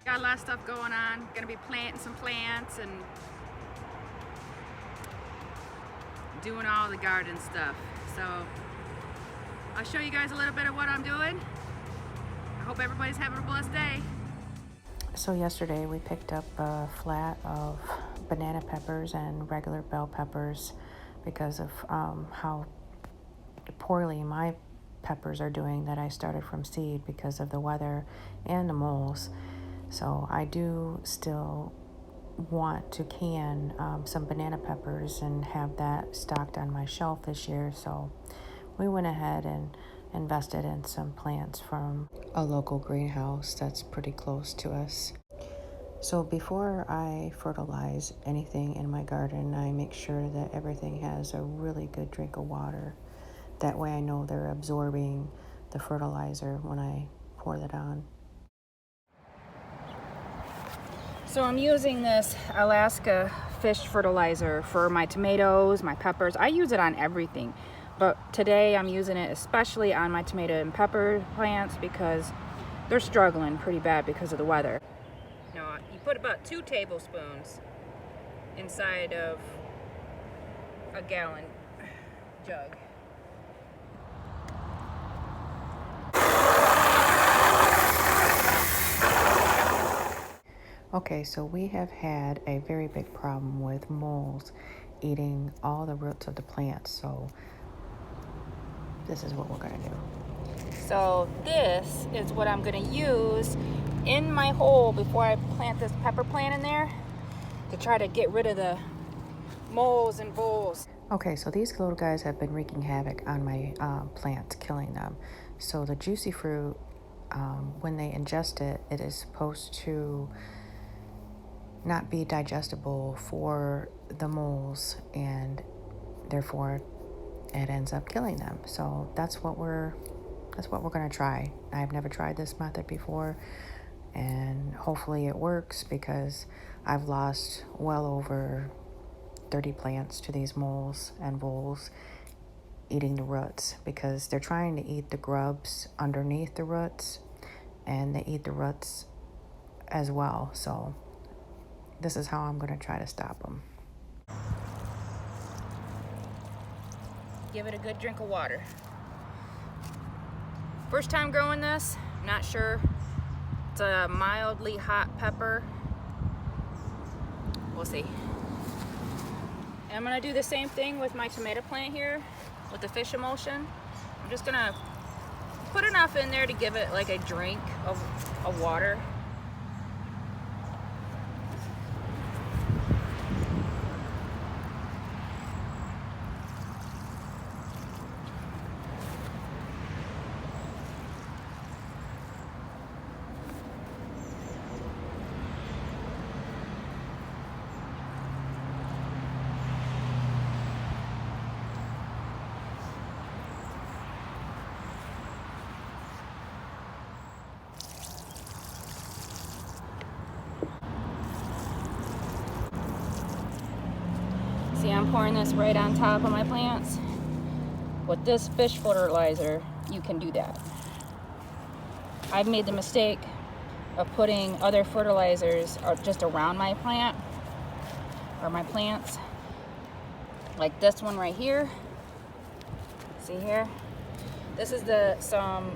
Got a lot of stuff going on. Gonna be planting some plants and doing all the garden stuff. So I'll show you guys a little bit of what I'm doing. I hope everybody's having a blessed day. So yesterday we picked up a flat of banana peppers and regular bell peppers because of how poorly my peppers are doing that I started from seed because of the weather and the moles. So I do still want to can some banana peppers and have that stocked on my shelf this year. So we went ahead and invested in some plants from a local greenhouse that's pretty close to us. So before I fertilize anything in my garden, I make sure that everything has a really good drink of water. That way I know they're absorbing the fertilizer when I pour that on. So I'm using this Alaska fish fertilizer for my tomatoes, my peppers. I use it on everything, but today I'm using it especially on my tomato and pepper plants because they're struggling pretty bad because of the weather. Now, you put about 2 tablespoons inside of a gallon jug. Okay, so we have had a very big problem with moles eating all the roots of the plants. So this is what we're gonna do. So this is what I'm gonna use in my hole before I plant this pepper plant in there to try to get rid of the moles and voles. Okay, so these little guys have been wreaking havoc on my plants, killing them. So the juicy fruit, when they ingest it, it is supposed to not be digestible for the moles, and therefore it ends up killing them. So that's what we're going to try. I've never tried this method before, and hopefully it works because I've lost well over 30 plants to these moles and voles eating the roots because they're trying to eat the grubs underneath the roots, and they eat the roots as well. So this is how I'm going to try to stop them. Give it a good drink of water. First time growing this, not sure. It's a mildly hot pepper. We'll see. And I'm gonna do the same thing with my tomato plant here with the fish emulsion. I'm just gonna put enough in there to give it like a drink of water. See, I'm pouring this right on top of my plants. With this fish fertilizer, you can do that. I've made the mistake of putting other fertilizers just around my plant or my plants, like this one right here. See here? This is some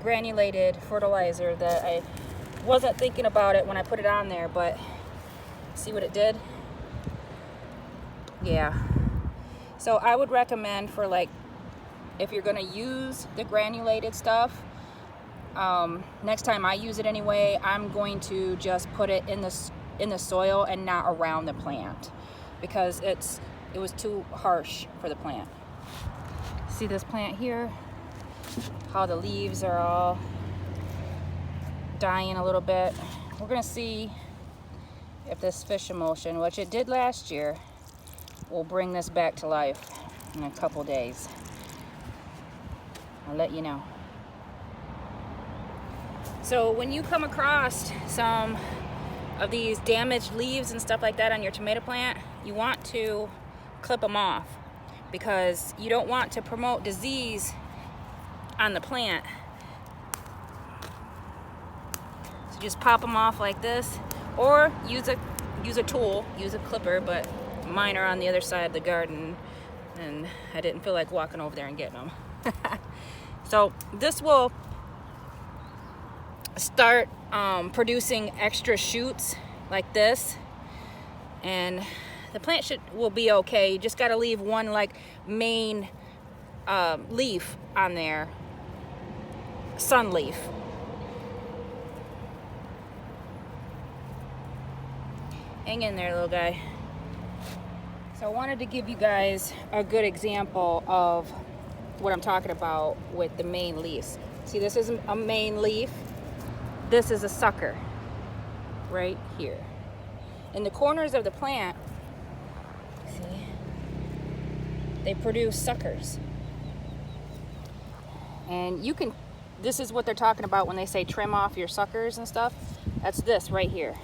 granulated fertilizer that I wasn't thinking about it when I put it on there, but see what it did? Yeah. So I would recommend for like, if you're gonna use the granulated stuff, next time I use it anyway, I'm going to just put it in the soil and not around the plant because it was too harsh for the plant. See this plant here? How the leaves are all dying a little bit. We're gonna see if this fish emulsion, which it did last year, will bring this back to life in a couple days. I'll let you know. So when you come across some of these damaged leaves and stuff like that on your tomato plant, you want to clip them off because you don't want to promote disease on the plant. So You just pop them off like this, or use a tool, use a clipper, but mine are on the other side of the garden and I didn't feel like walking over there and getting them. So this will start producing extra shoots like this, and the plant will be okay. You just got to leave one like main leaf on there, sun leaf. Hang in there, little guy. So I wanted to give you guys a good example of what I'm talking about with the main leaves. See, this is a main leaf. This is a sucker right here. In the corners of the plant, see, they produce suckers. And you can, this is what they're talking about when they say trim off your suckers and stuff. That's this right here.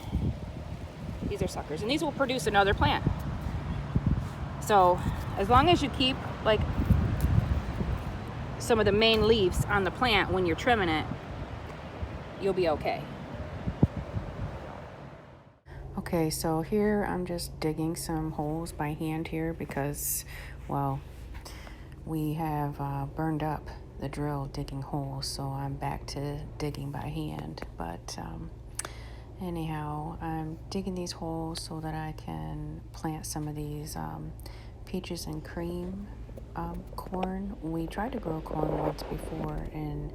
These are suckers, and these will produce another plant. So as long as you keep like some of the main leaves on the plant when you're trimming it, you'll be okay. Okay, so here I'm just digging some holes by hand here because, well, we have burned up the drill digging holes, so I'm back to digging by hand. But anyhow, I'm digging these holes so that I can plant some of these peaches and cream corn. We tried to grow corn once before, and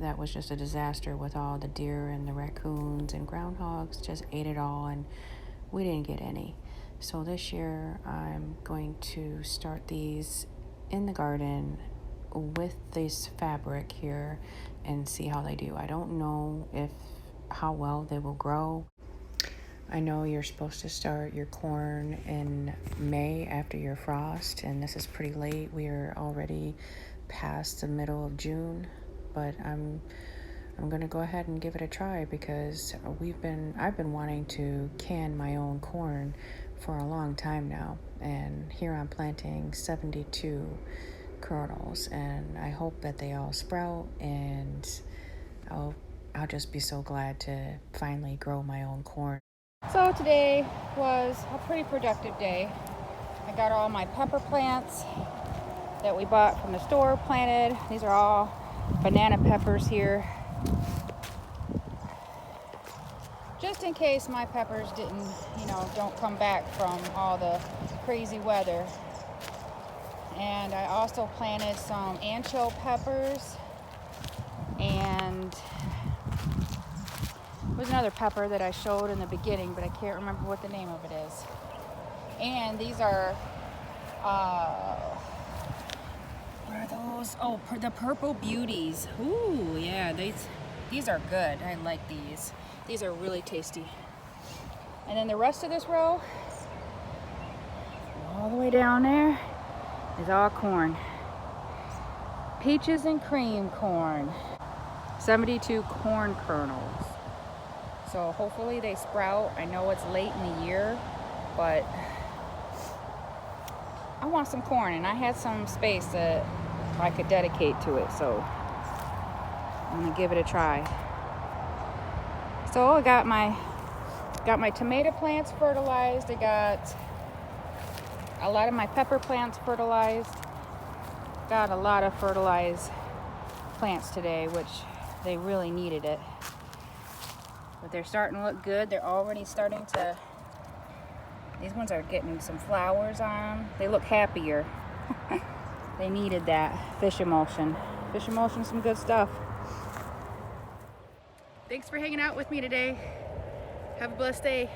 that was just a disaster with all the deer and the raccoons and groundhogs just ate it all, and we didn't get any. So this year I'm going to start these in the garden with this fabric here and see how they do. I don't know how well they will grow. I know you're supposed to start your corn in May after your frost, and this is pretty late. We are already past the middle of June, but I'm gonna go ahead and give it a try because I've been wanting to can my own corn for a long time now, and here I'm planting 72 kernels, and I hope that they all sprout, and I'll just be so glad to finally grow my own corn. So today was a pretty productive day. I got all my pepper plants that we bought from the store planted. These are all banana peppers here. Just in case my peppers don't come back from all the crazy weather. And I also planted some ancho peppers, and there's another pepper that I showed in the beginning, but I can't remember what the name of it is. And these are, what are those? Oh, the purple beauties. Ooh, yeah, these are good. I like these. These are really tasty. And then the rest of this row, all the way down there, is all corn. Peaches and cream corn. 72 corn kernels. So hopefully they sprout. I know it's late in the year, but I want some corn, and I had some space that I could dedicate to it, so I'm gonna give it a try. So I got my tomato plants fertilized. I got a lot of my pepper plants fertilized. Got a lot of fertilized plants today, which they really needed it. But they're starting to look good. They're already starting to, these ones are getting some flowers on them. They look happier. They needed that fish emulsion. Fish emulsion, some good stuff. Thanks for hanging out with me today. Have a blessed day.